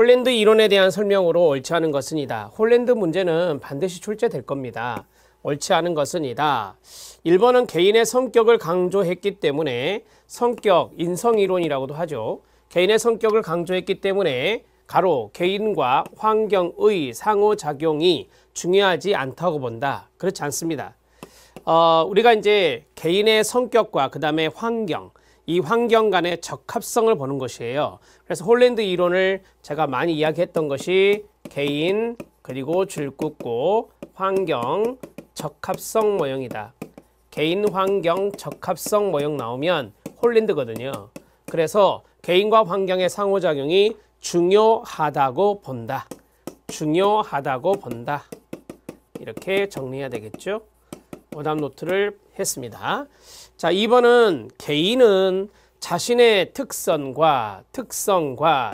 홀랜드 이론에 대한 설명으로 옳지 않은 것은 이다. 홀랜드 문제는 반드시 출제될 겁니다. 옳지 않은 것은 이다. 1번은 개인의 성격을 강조했기 때문에 성격, 인성이론이라고도 하죠. 개인의 성격을 강조했기 때문에 가로 개인과 환경의 상호작용이 중요하지 않다고 본다. 그렇지 않습니다. 우리가 이제 개인의 성격과 그 다음에 환경, 이 환경 간의 적합성을 보는 것이에요. 그래서 홀랜드 이론을 제가 많이 이야기했던 것이 개인, 그리고 줄 긋고 환경, 적합성 모형이다. 개인, 환경, 적합성 모형 나오면 홀랜드거든요. 그래서 개인과 환경의 상호작용이 중요하다고 본다. 중요하다고 본다. 이렇게 정리해야 되겠죠. 오답 노트를 했습니다. 자, 2번은 개인은 자신의 특성과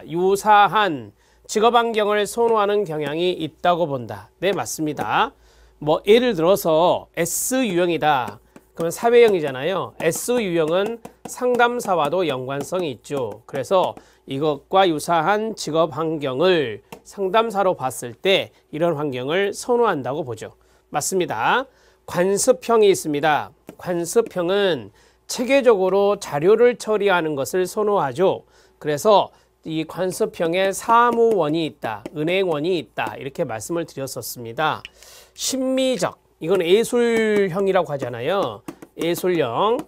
유사한 직업 환경을 선호하는 경향이 있다고 본다. 네, 맞습니다. 뭐 예를 들어서 S유형이다. 그러면 사회형이잖아요. S유형은 상담사와도 연관성이 있죠. 그래서 이것과 유사한 직업 환경을 상담사로 봤을 때 이런 환경을 선호한다고 보죠. 맞습니다. 관습형이 있습니다. 관습형은 체계적으로 자료를 처리하는 것을 선호하죠. 그래서 이 관습형에 사무원이 있다, 은행원이 있다 이렇게 말씀을 드렸었습니다. 심미적, 이건 예술형이라고 하잖아요. 예술형.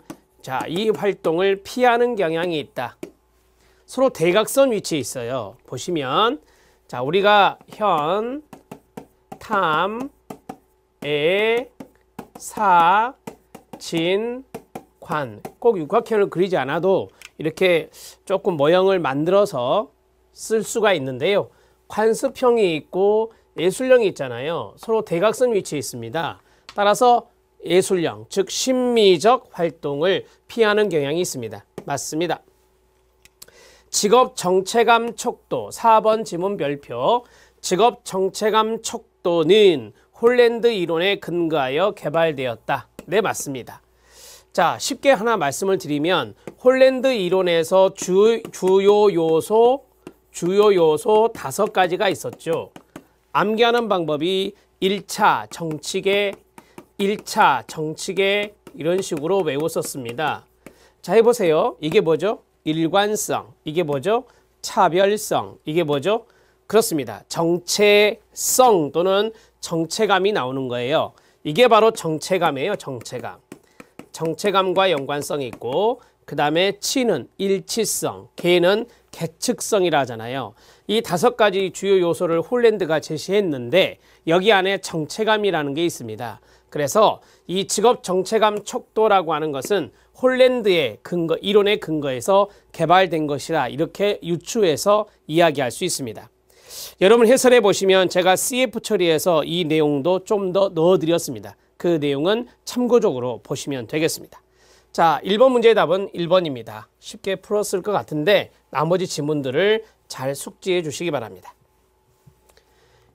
자, 이 활동을 피하는 경향이 있다. 서로 대각선 위치에 있어요. 보시면 자, 우리가 현, 탐, 애, 사, 진, 관. 꼭 육각형을 그리지 않아도 이렇게 조금 모형을 만들어서 쓸 수가 있는데요. 관습형이 있고 예술형이 있잖아요. 서로 대각선 위치에 있습니다. 따라서 예술형, 즉 심미적 활동을 피하는 경향이 있습니다. 맞습니다. 직업 정체감 촉도, 4번 지문 별표. 직업 정체감 촉도는 홀랜드 이론에 근거하여 개발되었다. 네, 맞습니다. 자, 쉽게 하나 말씀을 드리면 홀랜드 이론에서 주요 요소 5가지가 있었죠. 암기하는 방법이 1차 정치계 이런 식으로 외웠었습니다. 자, 해보세요. 이게 뭐죠? 일관성. 이게 뭐죠? 차별성. 이게 뭐죠? 그렇습니다. 정체성 또는 정체감이 나오는 거예요. 이게 바로 정체감이에요. 정체감과 연관성이 있고, 그 다음에 치는 일치성, 개는 계측성이라 하잖아요. 이 5가지 주요 요소를 홀랜드가 제시했는데 여기 안에 정체감이라는 게 있습니다. 그래서 이 직업 정체감 촉도라고 하는 것은 홀랜드의 근거, 이론의 근거에서 개발된 것이라 이렇게 유추해서 이야기할 수 있습니다. 여러분 해설해 보시면 제가 CF 처리해서 이 내용도 좀 더 넣어드렸습니다. 그 내용은 참고적으로 보시면 되겠습니다. 자, 1번 문제의 답은 1번입니다. 쉽게 풀었을 것 같은데 나머지 지문들을 잘 숙지해 주시기 바랍니다.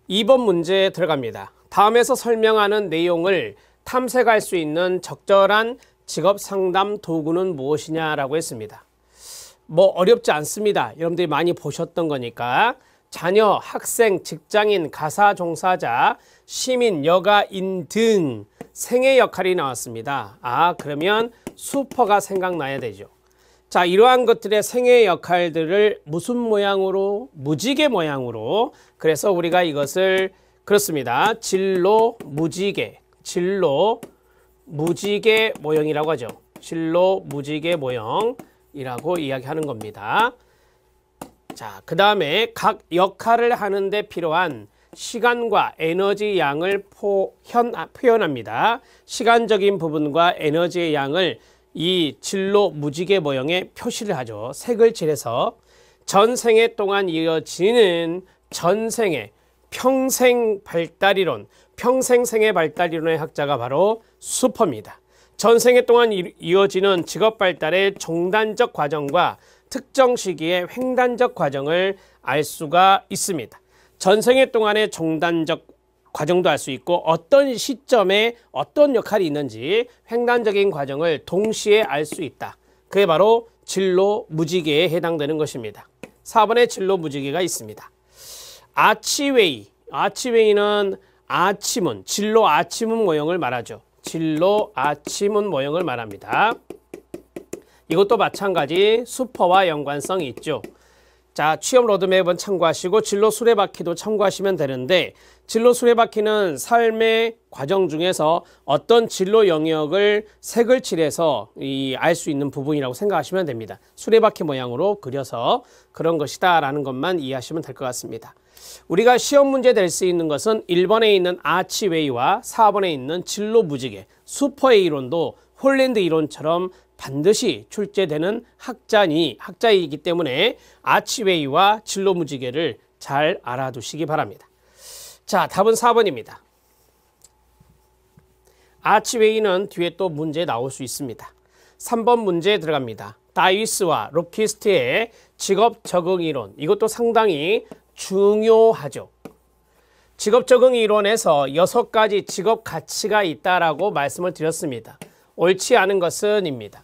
2번 문제 들어갑니다. 다음에서 설명하는 내용을 탐색할 수 있는 적절한 직업 상담 도구는 무엇이냐라고 했습니다. 뭐 어렵지 않습니다. 여러분들이 많이 보셨던 거니까. 자녀, 학생, 직장인, 가사 종사자, 시민, 여가인 등 생애 역할이 나왔습니다. 아, 그러면 슈퍼가 생각나야 되죠. 자, 이러한 것들의 생애 역할들을 무슨 모양으로? 무지개 모양으로. 그래서 우리가 이것을 그렇습니다. 진로 무지개 모형이라고 하죠. 진로 무지개 모형이라고 이야기하는 겁니다. 자, 그 다음에 각 역할을 하는데 필요한 시간과 에너지 양을 표현합니다. 시간적인 부분과 에너지의 양을 이 진로 무지개 모형에 표시를 하죠. 색을 칠해서 전생애 동안 이어지는 전생애 평생 발달이론, 평생생애 발달이론의 학자가 바로 슈퍼입니다. 전생애 동안 이어지는 직업 발달의 종단적 과정과 특정 시기의 횡단적 과정을 알 수가 있습니다. 전생애 동안의 종단적 과정도 알 수 있고 어떤 시점에 어떤 역할이 있는지 횡단적인 과정을 동시에 알 수 있다. 그게 바로 진로 무지개에 해당되는 것입니다. 4번에 진로 무지개가 있습니다. 아치웨이. 아치웨이는 아치문, 진로 아치문 모형을 말하죠. 진로 아치문 모형을 말합니다. 이것도 마찬가지 수퍼와 연관성이 있죠. 자, 취업 로드맵은 참고하시고 진로 수레바퀴도 참고하시면 되는데, 진로 수레바퀴는 삶의 과정 중에서 어떤 진로 영역을 색을 칠해서 알 수 있는 부분이라고 생각하시면 됩니다. 수레바퀴 모양으로 그려서 그런 것이다 라는 것만 이해하시면 될 것 같습니다. 우리가 시험 문제 될 수 있는 것은 1번에 있는 아치웨이와 4번에 있는 진로 무지개, 슈퍼의 이론도 홀랜드 이론처럼 반드시 출제되는 학자이기 때문에 아치웨이와 진로 무지개를 잘 알아두시기 바랍니다. 자, 답은 4번입니다. 아치웨이는 뒤에 또 문제 나올 수 있습니다. 3번 문제에 들어갑니다. 다이위스와 로키스트의 직업 적응 이론. 이것도 상당히 중요하죠. 직업 적응 이론에서 6가지 직업 가치가 있다라고 말씀을 드렸습니다. 옳지 않은 것은 입니다.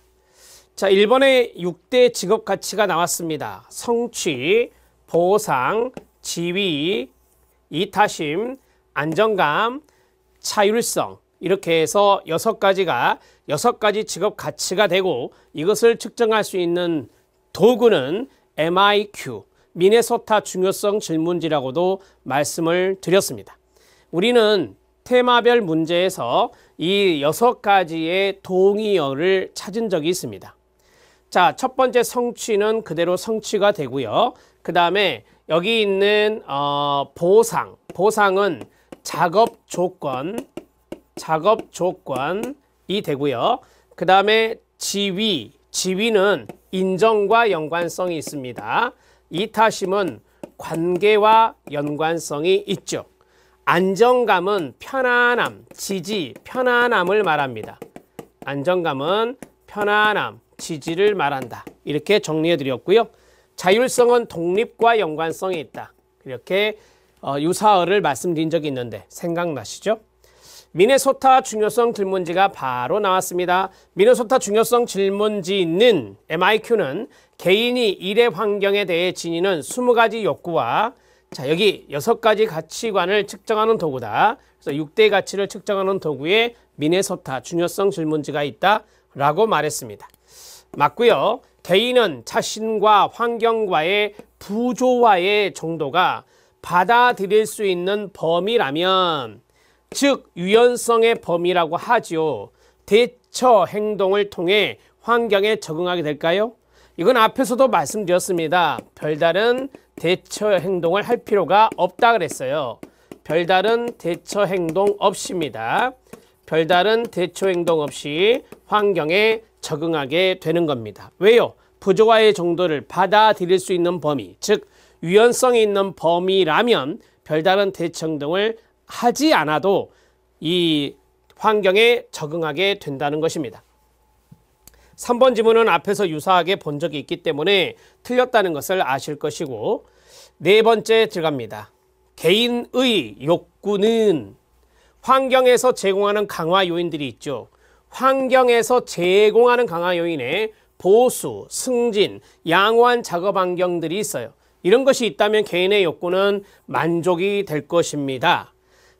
자, 1번에 6대 직업 가치가 나왔습니다. 성취, 보상, 지위, 이타심, 안정감, 차율성, 이렇게 해서 6가지 직업 가치가 되고, 이것을 측정할 수 있는 도구는 MIQ, 미네소타 중요성 질문지라고도 말씀을 드렸습니다. 우리는 테마별 문제에서 이 6가지의 동의어를 찾은 적이 있습니다. 자, 첫 번째 성취는 그대로 성취가 되고요. 그 다음에 여기 있는 보상은 작업 조건이 되고요. 그 다음에 지위는 인정과 연관성이 있습니다. 이타심은 관계와 연관성이 있죠. 안정감은 편안함, 지지, 편안함을 말합니다. 안정감은 편안함, 지지를 말한다. 이렇게 정리해 드렸고요. 자율성은 독립과 연관성이 있다. 이렇게 유사어를 말씀드린 적이 있는데 생각나시죠? 미네소타 중요성 질문지가 바로 나왔습니다. 미네소타 중요성 질문지는 MIQ는 개인이 일의 환경에 대해 지니는 20가지 욕구와, 자, 여기 6가지 가치관을 측정하는 도구다. 그래서 6대 가치를 측정하는 도구에 미네소타 중요성 질문지가 있다라고 말했습니다. 맞고요. 개인은 자신과 환경과의 부조화의 정도가 받아들일 수 있는 범위라면, 즉 유연성의 범위라고 하지요. 대처 행동을 통해 환경에 적응하게 될까요? 이건 앞에서도 말씀드렸습니다. 별다른 대처 행동을 할 필요가 없다 그랬어요. 별다른 대처 행동 없입니다. 별다른 대처 행동 없이 환경에 적응하게 되는 겁니다. 왜요? 부조화의 정도를 받아들일 수 있는 범위, 즉 유연성이 있는 범위라면 별다른 대처 행동을 하지 않아도 이 환경에 적응하게 된다는 것입니다. 3번 지문은 앞에서 유사하게 본 적이 있기 때문에 틀렸다는 것을 아실 것이고, 4번째 들어갑니다. 개인의 욕구는 환경에서 제공하는 강화 요인들이 있죠. 환경에서 제공하는 강화 요인에 보수, 승진, 양호한 작업 환경들이 있어요. 이런 것이 있다면 개인의 욕구는 만족이 될 것입니다.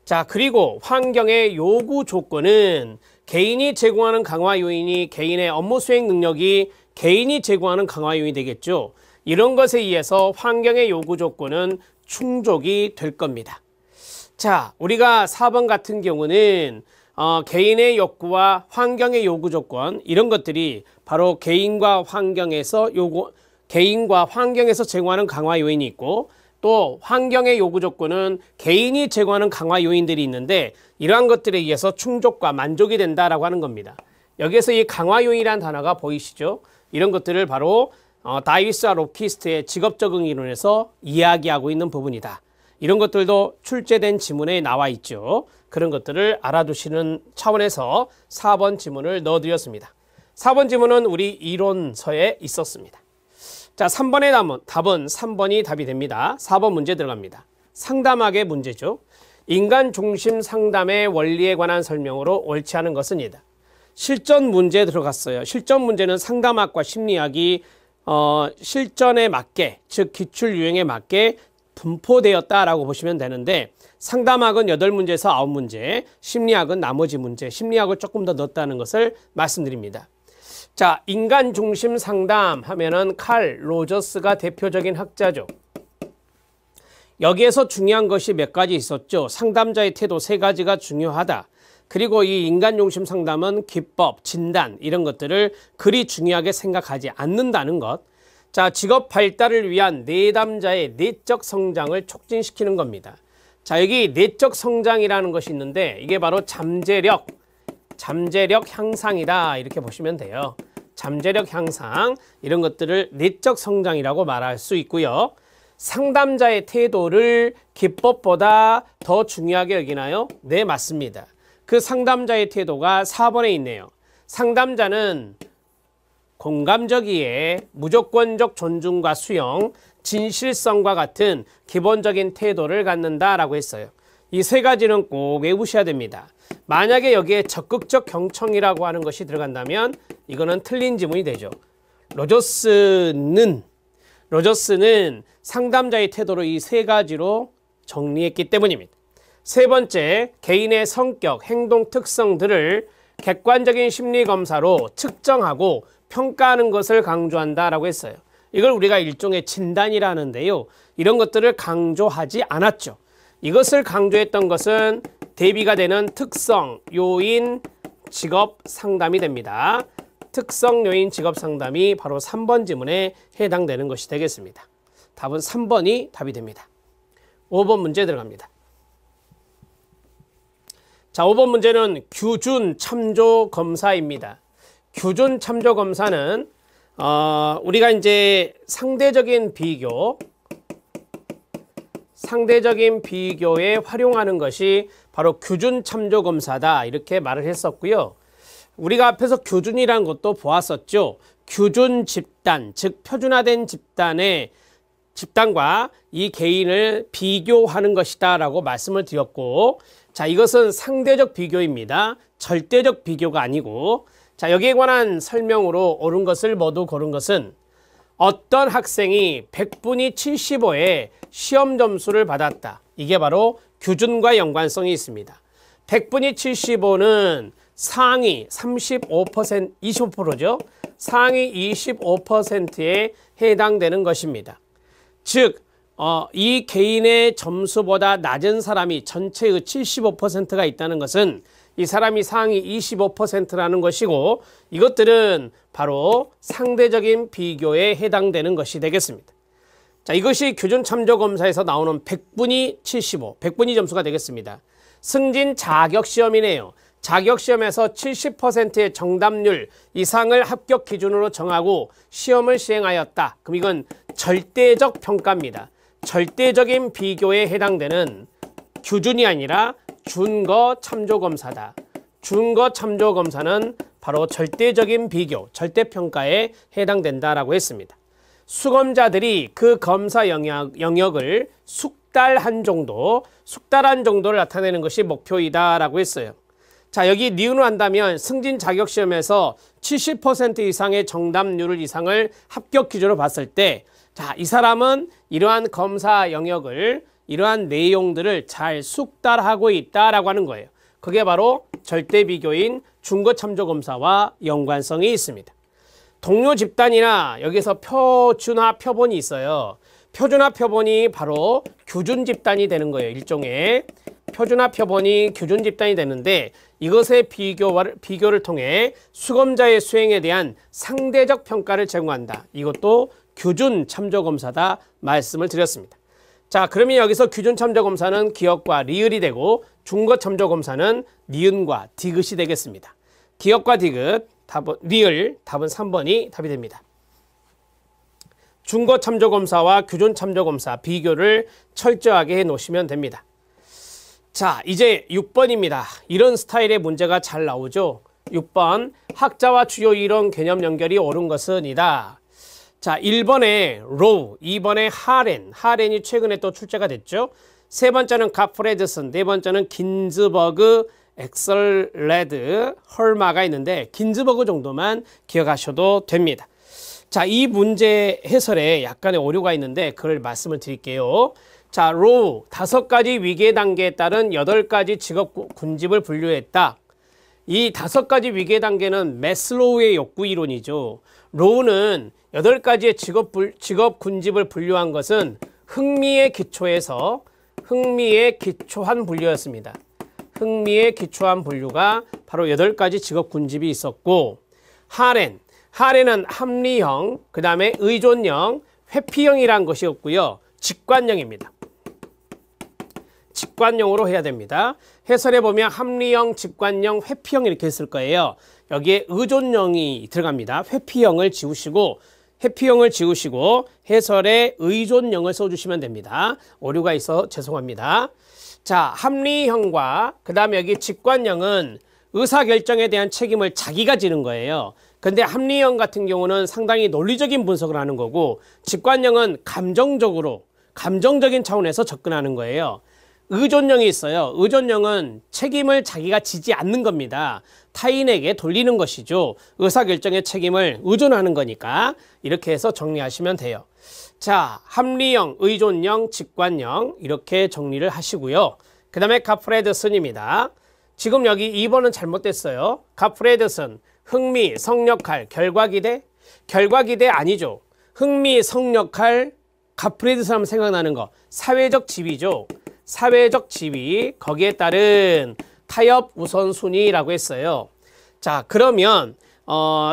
자, 그리고 환경의 요구 조건은 개인이 제공하는 강화 요인이 개인의 업무 수행 능력이 개인이 제공하는 강화 요인이 되겠죠. 이런 것에 의해서 환경의 요구 조건은 충족이 될 겁니다. 자, 우리가 4번 같은 경우는 개인의 욕구와 환경의 요구 조건, 이런 것들이 바로 개인과 환경에서 제공하는 강화 요인이 있고, 또 환경의 요구 조건은 개인이 제공하는 강화 요인들이 있는데, 이러한 것들에 의해서 충족과 만족이 된다라고 하는 겁니다. 여기에서 이 강화 요인이라는 단어가 보이시죠? 이런 것들을 바로 다이위스와 로키스트의 직업 적응 이론에서 이야기하고 있는 부분이다. 이런 것들도 출제된 지문에 나와 있죠. 그런 것들을 알아두시는 차원에서 4번 지문을 넣어드렸습니다. 4번 지문은 우리 이론서에 있었습니다. 자, 3번의 답은 3번이 답이 됩니다. 4번 문제 들어갑니다. 상담학의 문제죠. 인간 중심 상담의 원리에 관한 설명으로 옳지 않은 것은이다. 실전 문제 들어갔어요. 실전 문제는 상담학과 심리학이 실전에 맞게, 즉 기출 유형에 맞게 분포되었다라고 보시면 되는데 상담학은 8문제에서 9문제, 심리학은 나머지 문제, 심리학을 조금 더 넣었다는 것을 말씀드립니다. 자, 인간 중심 상담 하면은 칼 로저스가 대표적인 학자죠. 여기에서 중요한 것이 몇 가지 있었죠. 상담자의 태도 3가지가 중요하다. 그리고 이 인간 중심 상담은 기법, 진단 이런 것들을 그리 중요하게 생각하지 않는다는 것. 자, 직업 발달을 위한 내담자의 내적 성장을 촉진시키는 겁니다. 자, 여기 내적 성장이라는 것이 있는데 이게 바로 잠재력 향상이다 이렇게 보시면 돼요. 잠재력 향상 이런 것들을 내적 성장이라고 말할 수 있고요. 상담자의 태도를 기법보다 더 중요하게 여기나요? 네, 맞습니다. 그 상담자의 태도가 4번에 있네요. 상담자는 공감적이에 무조건적 존중과 수용, 진실성과 같은 기본적인 태도를 갖는다라고 했어요. 이 3가지는 꼭 외우셔야 됩니다. 만약에 여기에 적극적 경청이라고 하는 것이 들어간다면 이거는 틀린 지문이 되죠. 로저스는 상담자의 태도를 이 3가지로 정리했기 때문입니다. 3번째, 개인의 성격, 행동 특성들을 객관적인 심리검사로 측정하고 평가하는 것을 강조한다라고 했어요. 이걸 우리가 일종의 진단이라 하는데요. 이런 것들을 강조하지 않았죠. 이것을 강조했던 것은 대비가 되는 특성, 요인, 직업 상담이 됩니다. 특성, 요인, 직업 상담이 바로 3번 지문에 해당되는 것이 되겠습니다. 답은 3번이 답이 됩니다. 5번 문제 들어갑니다. 자, 5번 문제는 규준 참조 검사입니다. 규준 참조 검사는 우리가 이제 상대적인 비교에 활용하는 것이 바로 규준 참조 검사다 이렇게 말을 했었고요. 우리가 앞에서 규준이라는 것도 보았었죠. 규준 집단, 즉 표준화된 집단과 이 개인을 비교하는 것이다 라고 말씀을 드렸고, 자, 이것은 상대적 비교입니다. 절대적 비교가 아니고, 자, 여기에 관한 설명으로 옳은 것을 모두 고른 것은 어떤 학생이 100분이 75에 시험 점수를 받았다. 이게 바로 규준과 연관성이 있습니다. 100분이 75는 상위 35%, 25%죠. 상위 25%에 해당되는 것입니다. 즉, 이 개인의 점수보다 낮은 사람이 전체의 75%가 있다는 것은 이 사람이 상위 25%라는 것이고, 이것들은 바로 상대적인 비교에 해당되는 것이 되겠습니다. 자, 이것이 규준 참조 검사에서 나오는 100분이 75, 100분이 점수가 되겠습니다. 승진 자격시험이네요. 자격시험에서 70%의 정답률 이상을 합격 기준으로 정하고 시험을 시행하였다. 그럼 이건 절대적 평가입니다. 절대적인 비교에 해당되는 규준이 아니라 준거 참조검사다. 준거 참조검사는 바로 절대적인 비교, 절대평가에 해당된다라고 했습니다. 수검자들이 그 검사 영역을 숙달한 정도를 나타내는 것이 목표이다라고 했어요. 자, 여기 니은으로 한다면 승진 자격시험에서 70% 이상의 정답률 이상을 합격 기준으로 봤을 때, 자, 이 사람은 이러한 검사 영역을, 이러한 내용들을 잘 숙달하고 있다라고 하는 거예요. 그게 바로 절대 비교인 준거 참조 검사와 연관성이 있습니다. 동료 집단이나 여기서 표준화 표본이 있어요. 표준화 표본이 바로 규준 집단이 되는 거예요. 일종의 표준화 표본이 규준 집단이 되는데, 이것의 비교를 통해 수검자의 수행에 대한 상대적 평가를 제공한다. 이것도 규준 참조검사다 말씀을 드렸습니다. 자, 그러면 여기서 규준 참조검사는 기역과 리을이 되고, 준거 참조검사는 니은과 디귿이 되겠습니다. 기역과 디귿, 리을, 답은 3번이 답이 됩니다. 준거 참조검사와 규준 참조검사 비교를 철저하게 해 놓으시면 됩니다. 자, 이제 6번입니다. 이런 스타일의 문제가 잘 나오죠. 6번, 학자와 주요 이론 개념 연결이 옳은 것은 이다. 자, 1번에 로우, 2번에 하렌이 최근에 또 출제가 됐죠. 세 번째는 가프레드슨, 네 번째는 긴즈버그, 엑설레드, 헐마가 있는데 긴즈버그 정도만 기억하셔도 됩니다. 자, 이 문제 해설에 약간의 오류가 있는데 그걸 말씀을 드릴게요. 자, 로우 5가지 위계 단계에 따른 8가지 직업 군집을 분류했다. 이 5가지 위계 단계는 매슬로우의 욕구 이론이죠. 로우는 8가지의 직업 군집을 분류한 것은 흥미에 기초해서 흥미에 기초한 분류였습니다. 흥미에 기초한 분류가 바로 8가지 직업 군집이 있었고, 하렌은 합리형, 그 다음에 의존형, 회피형이란 것이었고요. 직관형입니다. 직관형으로 해야 됩니다. 해설에 보면 합리형, 직관형, 회피형 이렇게 했을 거예요. 여기에 의존형이 들어갑니다. 회피형을 지우시고 해설에 의존형을 써주시면 됩니다. 오류가 있어 죄송합니다. 자, 합리형과 그 다음에 여기 직관형은 의사결정에 대한 책임을 자기가 지는 거예요. 근데 합리형 같은 경우는 상당히 논리적인 분석을 하는 거고, 직관형은 감정적인 차원에서 접근하는 거예요. 의존형이 있어요. 의존형은 책임을 자기가 지지 않는 겁니다. 타인에게 돌리는 것이죠. 의사결정의 책임을 의존하는 거니까 이렇게 해서 정리하시면 돼요. 자, 합리형, 의존형, 직관형 이렇게 정리를 하시고요. 그 다음에 가프레드슨입니다. 지금 여기 2번은 잘못됐어요. 가프레드슨, 흥미, 성역할, 결과기대? 결과기대 아니죠. 흥미, 성역할, 가프레드슨 하면 생각나는 거 사회적 지위죠. 사회적 지위, 거기에 따른 타협 우선순위라고 했어요. 자, 그러면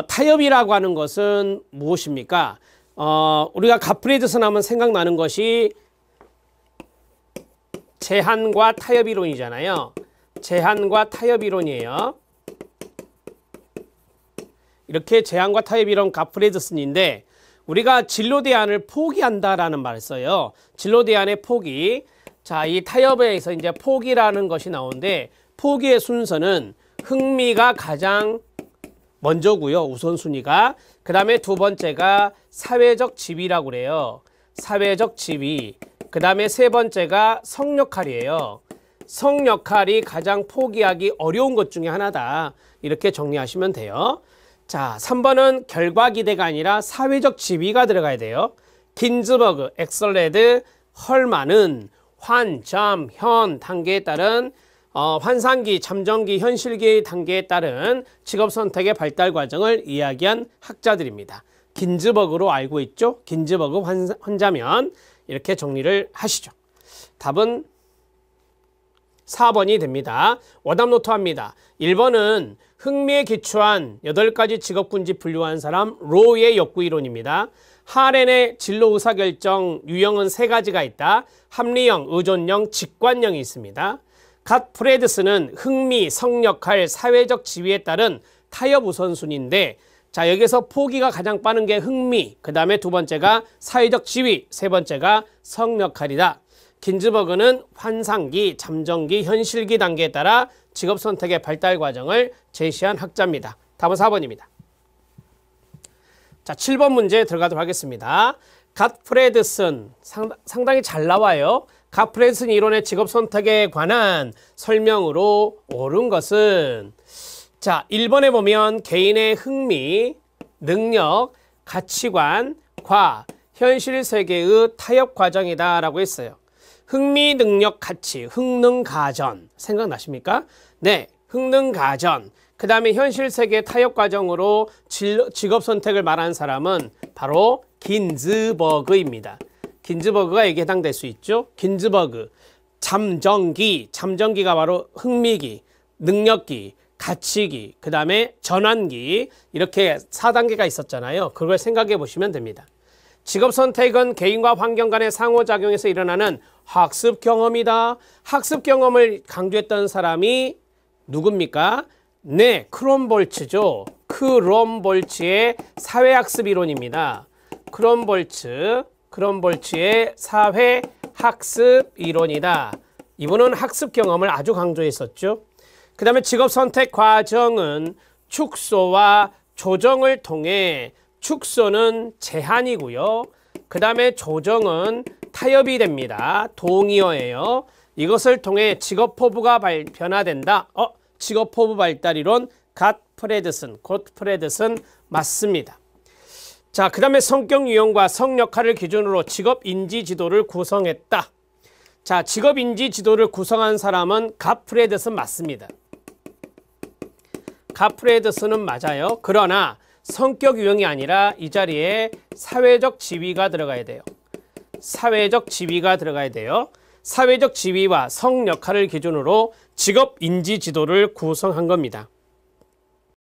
타협이라고 하는 것은 무엇입니까? 우리가 가프레드슨 하면 생각나는 것이 제한과 타협 이론이잖아요. 제한과 타협 이론이에요. 이렇게 제한과 타협 이론 가프레드슨인데, 우리가 진로 대안을 포기한다라는 말을 써요. 진로 대안의 포기. 자, 이 타협에서 이제 포기라는 것이 나오는데, 포기의 순서는 흥미가 가장 먼저고요. 우선순위가. 그 다음에 두 번째가 사회적 지위라고 그래요. 사회적 지위. 그 다음에 세 번째가 성역할이에요. 성역할이 가장 포기하기 어려운 것 중에 하나다. 이렇게 정리하시면 돼요. 자, 3번은 결과기대가 아니라 사회적 지위가 들어가야 돼요. 긴즈버그, 엑설레드, 헐만은 환, 점, 현 단계에 따른 환상기, 잠정기, 현실기 단계에 따른 직업선택의 발달 과정을 이야기한 학자들입니다. 긴즈버그로 알고 있죠? 긴즈버그 환자면 이렇게 정리를 하시죠. 답은 4번이 됩니다. 오답 노트합니다. 1번은 흥미에 기초한 8가지 직업군집 분류한 사람 로우의 욕구 이론입니다. 하렌의 진로 의사결정 유형은 3가지가 있다. 합리형, 의존형, 직관형이 있습니다. 갓프레드스는 흥미, 성역할, 사회적 지위에 따른 타협 우선순위인데, 자, 여기서 포기가 가장 빠른 게 흥미, 그 다음에 두 번째가 사회적 지위, 세 번째가 성역할이다. 긴즈버그는 환상기, 잠정기, 현실기 단계에 따라 직업선택의 발달 과정을 제시한 학자입니다. 답은 4번입니다. 자, 7번 문제 들어가도록 하겠습니다. 갓프레드슨, 상당히 잘 나와요. 갓프레드슨 이론의 직업선택에 관한 설명으로 옳은 것은, 자, 1번에 보면 개인의 흥미, 능력, 가치관, 과 현실 세계의 타협 과정이다 라고 했어요. 흥미, 능력, 가치, 흥능가전 생각나십니까? 네, 흥능가전. 그 다음에 현실 세계 타협 과정으로 직업 선택을 말한 사람은 바로 긴즈버그입니다. 긴즈버그가 여기에 해당될 수 있죠. 긴즈버그, 잠정기가 바로 흥미기, 능력기, 가치기, 그 다음에 전환기, 이렇게 4단계가 있었잖아요. 그걸 생각해 보시면 됩니다. 직업 선택은 개인과 환경 간의 상호작용에서 일어나는 학습 경험이다. 학습 경험을 강조했던 사람이 누굽니까? 네, 크롬볼츠죠. 크롬볼츠의 사회학습 이론입니다. 크롬볼츠의 사회학습 이론이다. 이분은 학습 경험을 아주 강조했었죠. 그 다음에 직업 선택 과정은 축소와 조정을 통해, 축소는 제한이고요. 그 다음에 조정은 타협이 됩니다. 동의어예요. 이것을 통해 직업 포부가 변화된다. 직업 포부 발달 이론 갓프레드슨 맞습니다. 자, 그 다음에 성격 유형과 성역할을 기준으로 직업 인지 지도를 구성했다. 자, 직업인지 지도를 구성한 사람은 가프레드슨 맞습니다. 가프레드슨은 맞아요. 그러나 성격 유형이 아니라 이 자리에 사회적 지위가 들어가야 돼요. 사회적 지위가 들어가야 돼요. 사회적 지위와 성 역할을 기준으로 직업인지 지도를 구성한 겁니다.